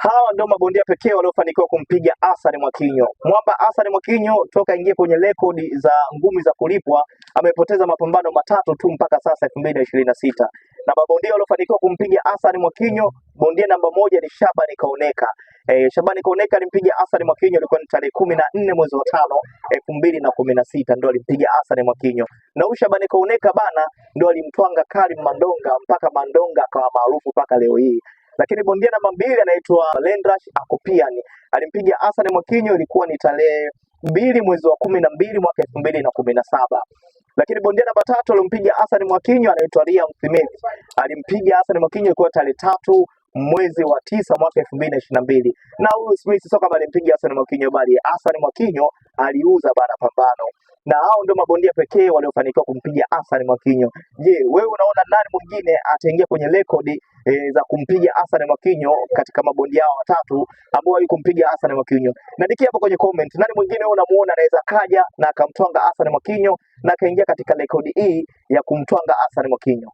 Hawa ndio mabondia pekee waliofanikiwa kumpiga Hassan Mwakinyo. Mwamba Hassan Mwakinyo toka ingie kwenye rekodi za ngumi za kulipwa amepoteza mapambano matatu tu mpaka sasa 2026. Na mabondia waliofanikiwa kumpiga Hassan Mwakinyo, bondia namba moja ni Shabani Kaoneka. Shabani Kaoneka alimpiga Hassan Mwakinyo ilikuwa ni tarehe 14 mwezi wa 5 2016, ndio alimpiga Hassan Mwakinyo. Na huyu Shabani Kaoneka bana ndio alimtwanga Karim Mandonga mpaka Mandonga akawa maarufu mpaka leo hii. Lakini bondia namba 2 anaitwa Lendrash Akopian alimpiga Hassan Mwakinyo ilikuwa ni tarehe 2 mwezi wa 12 mwaka 2017. Lakini bondia namba 3 alimpiga Hassan Mwakinyo anaitwa Ria Mfimezi alimpiga Hassan Mwakinyo ilikuwa tarehe 3 mwezi wa 9 mwaka 2022. Na huyu Smith sio kama alimpiga Hassan Mwakinyo, bali Hassan Mwakinyo aliuza bana pambano. Na hao ndio mabondia pekee waliofanikiwa kumpiga Hassan Mwakinyo. Je, wewe unaona nani mwingine ataingia kwenye rekodi za kumpiga Hassan Mwakinyo katika mabondia hao watatu ambao walikumpiga Hassan Mwakinyo? Niandikie hapo kwenye comment nani mwingine wewe unamuona anaweza kaja na akamtwanga Hassan Mwakinyo na akaingia katika rekodi hii ya kumtwanga Hassan Mwakinyo.